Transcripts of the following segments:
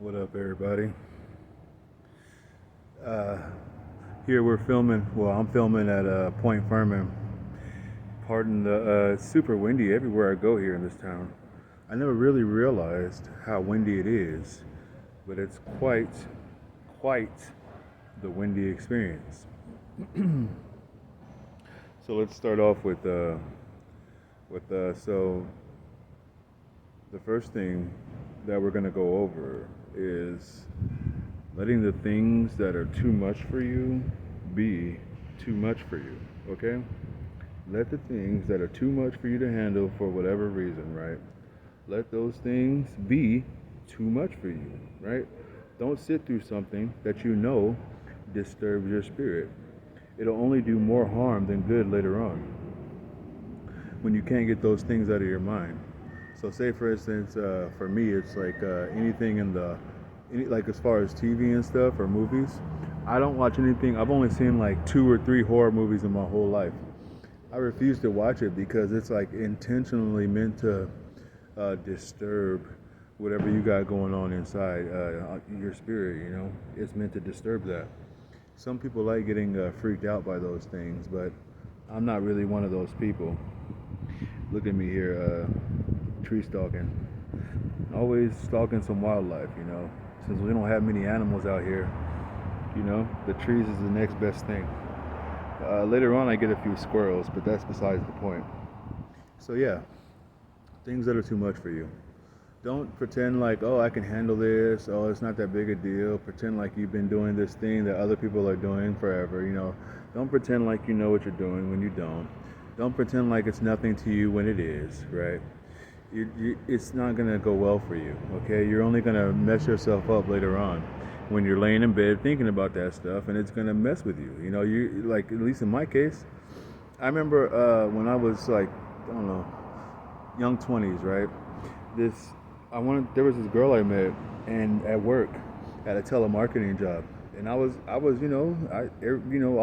What up, everybody? Uh, Here we're filming. Well, I'm filming at Point Furman. Pardon the it's super windy everywhere I go here in this town. I never really realized how windy it is, but it's quite the windy experience. So let's start off with the first thing that we're gonna go over is letting the things that are too much for you be too much for you, okay? Let the things that are too much for you to handle for whatever reason, right? Let those things be too much for you, right? Don't sit through something that you know disturbs your spirit. It'll only do more harm than good later on when you can't get those things out of your mind. So, say for instance, for me, it's like anything like as far as TV and stuff or movies. I don't watch anything. I've only seen like 2 or 3 horror movies in my whole life. I refuse to watch it because it's like intentionally meant to disturb whatever you got going on inside your spirit. It's meant to disturb that. Some people like getting freaked out by those things, but I'm not really one of those people. Look at me here, tree stalking. Always stalking some wildlife. Since we don't have many animals out here, the trees is the next best thing. Later on, I get a few squirrels, but that's besides the point. So yeah, things that are too much for you. Don't pretend like, oh, I can handle this. Oh, it's not that big a deal. Pretend like you've been doing this thing that other people are doing forever. Don't pretend like you know what you're doing when you don't. Don't pretend like it's nothing to you when it is, right? It's not going to go well for you, okay? You're only going to mess yourself up later on when you're laying in bed thinking about that stuff, and it's going to mess with you. You like, at least in my case, I remember when I was like, I don't know, young 20s, right? There was this girl I met and at work at a telemarketing job, and I was all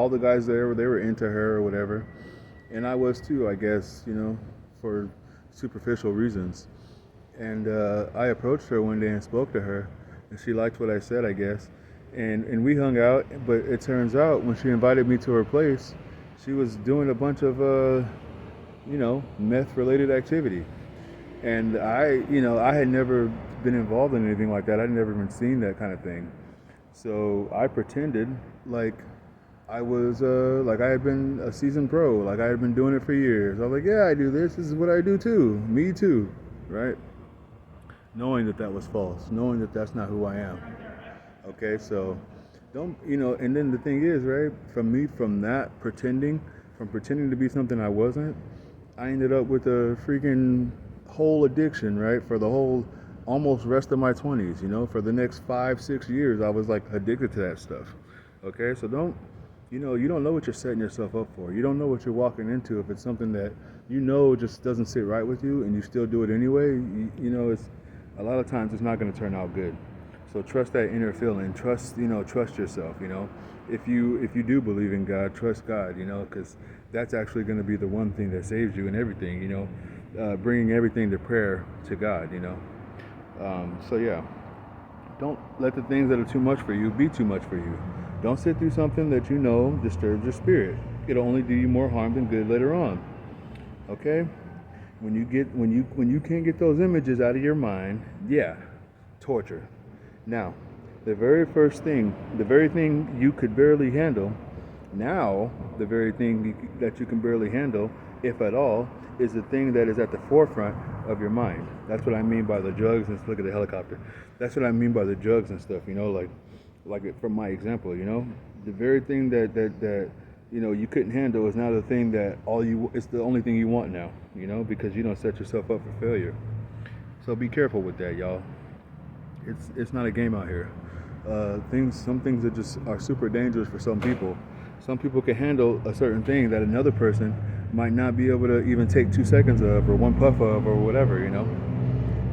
the guys there, they were into her or whatever, and I was too, I guess, for superficial reasons. And I approached her one day and spoke to her, and she liked what I said, I guess, and we hung out. But it turns out when she invited me to her place, she was doing a bunch of meth related activity. And I had never been involved in anything like that. I'd never even seen that kind of thing. So I pretended like I was like I had been a seasoned pro, like I had been doing it for years. I was like, yeah, I do this. This is what I do too. Me too, right? Knowing that that was false, knowing that that's not who I am. Okay, so don't And then the thing is, right? From pretending to be something I wasn't, I ended up with a freaking whole addiction, right? For the whole almost rest of my 20s, for the next 5, 6 years, I was like addicted to that stuff. Okay, so you don't know what you're setting yourself up for. You don't know what you're walking into if it's something that just doesn't sit right with you and you still do it anyway. It's a lot of times it's not going to turn out good. So trust that inner feeling. Trust yourself. If you do believe in God, trust God. Because that's actually going to be the one thing that saves you in everything. Bringing everything to prayer to God. So yeah, don't let the things that are too much for you be too much for you. Don't sit through something that you know disturbs your spirit. It'll only do you more harm than good later on. Okay? When you can't get those images out of your mind, yeah, torture. Now, the very thing you could barely handle, now the very thing that you can barely handle, if at all, is the thing that is at the forefront of your mind. That's what I mean by the drugs and look at the helicopter. That's what I mean by the drugs and stuff, like from my example, the very thing that you couldn't handle is now the thing that it's the only thing you want now, because you don't set yourself up for failure. So be careful with that, y'all. It's not a game out here. Some things that just are super dangerous for some people. Some people can handle a certain thing that another person might not be able to even take 2 seconds of or one puff of or whatever,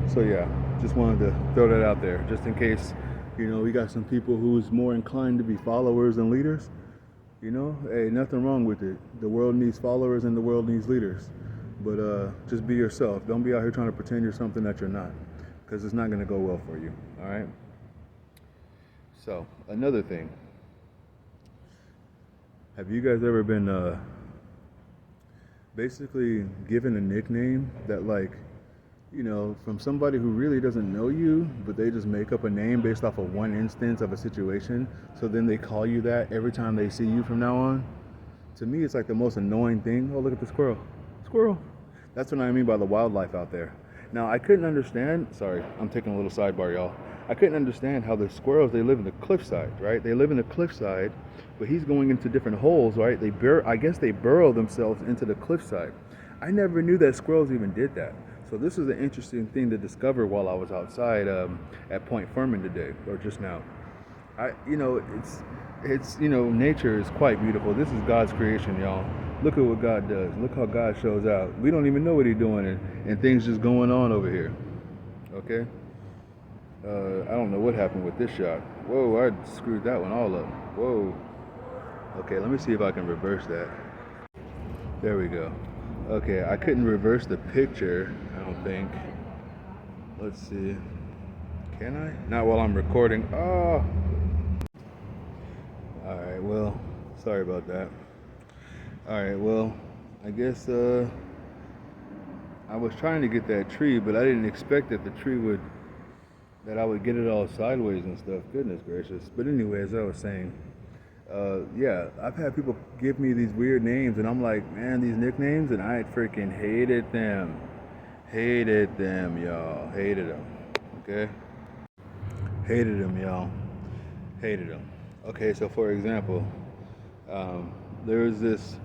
So yeah, just wanted to throw that out there just in case, we got some people who's more inclined to be followers than leaders. Hey, nothing wrong with it. The world needs followers and the world needs leaders. But just be yourself. Don't be out here trying to pretend you're something that you're not, because it's not going to go well for you. All right? So, another thing. Have you guys ever been basically given a nickname that, like, from somebody who really doesn't know you, but they just make up a name based off of one instance of a situation, so then they call you that every time they see you from now on? To me, it's like the most annoying thing. Oh, look at the squirrel. Squirrel. That's what I mean by the wildlife out there. Now, I couldn't understand, sorry, I'm taking a little sidebar, y'all. I couldn't understand how the squirrels, they live in the cliffside, right? They live in the cliffside, but he's going into different holes, right? I guess they burrow themselves into the cliffside. I never knew that squirrels even did that. So this is an interesting thing to discover while I was outside at Point Furman today, or just now. Nature is quite beautiful. This is God's creation, y'all. Look at what God does. Look how God shows out. We don't even know what He's doing, and things just going on over here. Okay. I don't know what happened with this shot. Whoa, I screwed that one all up. Whoa. Okay, let me see if I can reverse that. There we go. Okay, I couldn't reverse the picture, I don't think. Let's see. Can I? Not while I'm recording. Oh. Alright, well, sorry about that. Alright, well, I guess I was trying to get that tree, but I didn't expect that that I would get it all sideways and stuff. Goodness gracious. But anyway, as I was saying, yeah, I've had people give me these weird names, and I'm like, man, these nicknames, and I freaking hated them. Hated them, y'all. Hated them. Okay? Hated them, y'all. Hated them. Okay, so for example, there was this,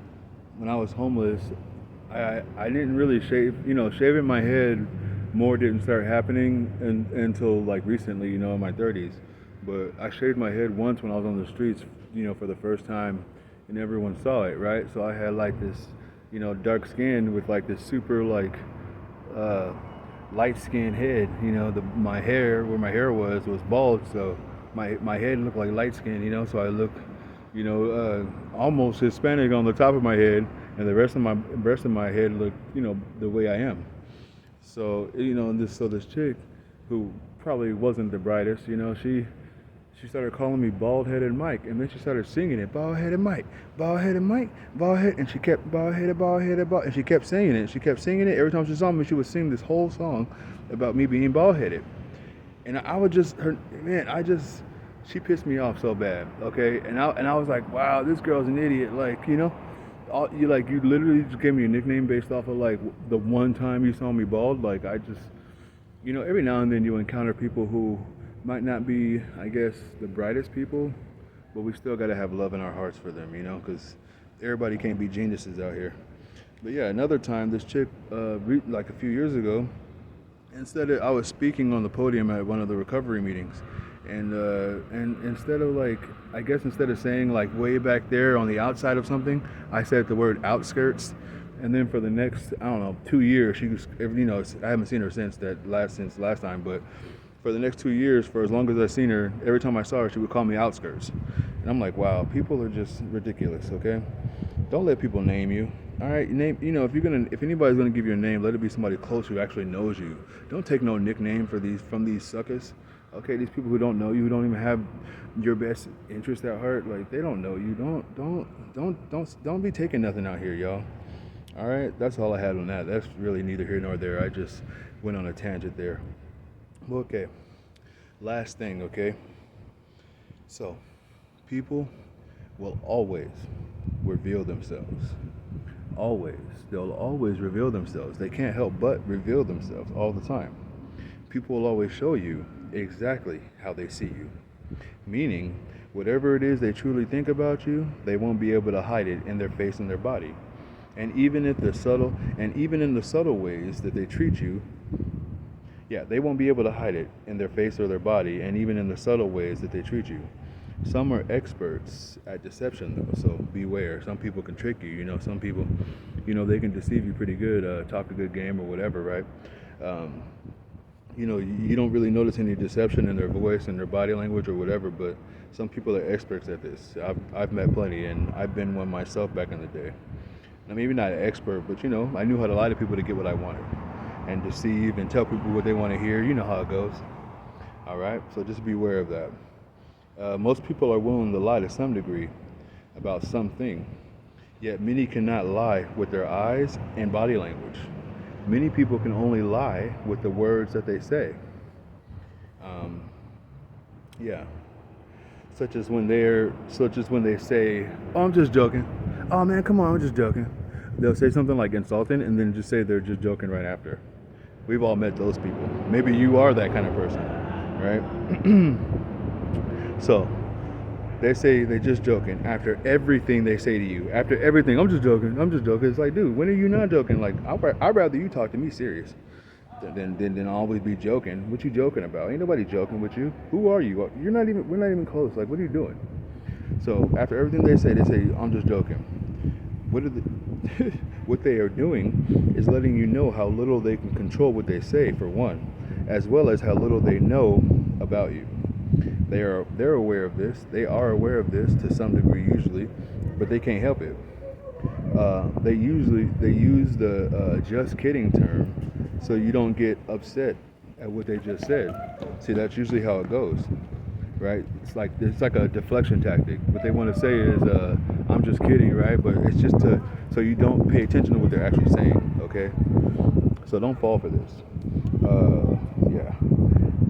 when I was homeless, I didn't really shave, shaving my head more didn't start happening until like recently, in my 30s. But I shaved my head once when I was on the streets, for the first time, and everyone saw it, right? So I had like this, dark skin with like this super like light skinned head. My hair, where my hair was bald, so my head looked like light skin, so I look, almost Hispanic on the top of my head, and the rest of my head looked, the way I am. So this chick, who probably wasn't the brightest, she started calling me bald-headed Mike, and then she started singing it, bald-headed Mike, bald-headed Mike, bald-headed, and she kept bald-headed, bald-headed, bald, and she kept saying it. She kept singing it every time she saw me. She would sing this whole song about me being bald-headed, and I would just, she pissed me off so bad, okay? And I was like, wow, this girl's an idiot, like, you literally just gave me a nickname based off of like the one time you saw me bald. Like, I just, every now and then you encounter people who might not be, I guess, the brightest people, but we still got to have love in our hearts for them, because everybody can't be geniuses out here. But yeah, another time, this chick, like a few years ago, I was speaking on the podium at one of the recovery meetings, and instead of saying like way back there on the outside of something, I said the word outskirts. And then for the next, I don't know, 2 years, she was, I haven't seen her since last time, but for the next 2 years, for as long as I've seen her, every time I saw her, she would call me outskirts. And I'm like, wow, people are just ridiculous, okay? Don't let people name you. All right, if anybody's gonna give you a name, let it be somebody close who actually knows you. Don't take no nickname from these suckers. Okay, these people who don't know you, who don't even have your best interest at heart, like they don't know you. Don't be taking nothing out here, y'all. All right, that's all I had on that. That's really neither here nor there. I just went on a tangent there. Okay, last thing, okay? So, people will always reveal themselves. Always. They'll always reveal themselves. They can't help but reveal themselves all the time. People will always show you exactly how they see you. Meaning, whatever it is they truly think about you, they won't be able to hide it in their face and their body. And even in the subtle ways that they treat you, yeah, they won't be able to hide it in their face or their body, and even in the subtle ways that they treat you. Some are experts at deception, though, so beware. Some people can trick you, some people, they can deceive you pretty good, talk a good game or whatever, right? You don't really notice any deception in their voice and their body language or whatever, but some people are experts at this. I've met plenty, and I've been one myself back in the day. I'm maybe not an expert, but I knew how to lie to people to get what I wanted, and deceive and tell people what they want to hear. You know how it goes. All right, so just beware of that. Most people are willing to lie to some degree about something, yet many cannot lie with their eyes and body language. Many people can only lie with the words that they say. Um, yeah, such as when they say, "Oh, I'm just joking." "Oh man, come on, I'm just joking." They'll say something like insulting and then just say they're just joking right after. We've all met those people. Maybe you are that kind of person, right? So they say they're just joking after everything they say to you. After everything, "I'm just joking. I'm just joking." It's like, dude, when are you not joking? Like, I'd rather you talk to me serious than always be joking. What you joking about? Ain't nobody joking with you. Who are you? We're not even close. Like, what are you doing? So after everything they say, "I'm just joking." What are the, what they are doing is letting you know how little they can control what they say, for one, as well as how little they know about you. They're aware of this. They are aware of this to some degree usually, but they can't help it. They use the just kidding term, so you don't get upset at what they just said. See, that's usually how it goes, right? It's like a deflection tactic. What they want to say is, "I'm just kidding," right? But it's just so you don't pay attention to what they're actually saying. Okay, so don't fall for this. Yeah.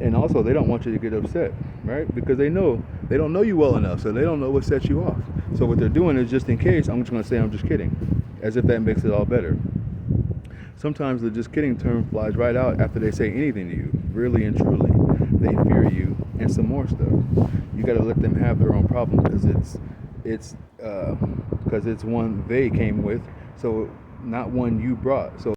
And also, they don't want you to get upset, right? Because they don't know you well enough, so they don't know what sets you off. So what they're doing is, just in case, I'm just going to say, "I'm just kidding," as if that makes it all better. Sometimes the "just kidding" term flies right out after they say anything to you. Really and truly, they fear you and some more stuff. You got to let them have their own problem it's because it's one they came with, so not one you brought. So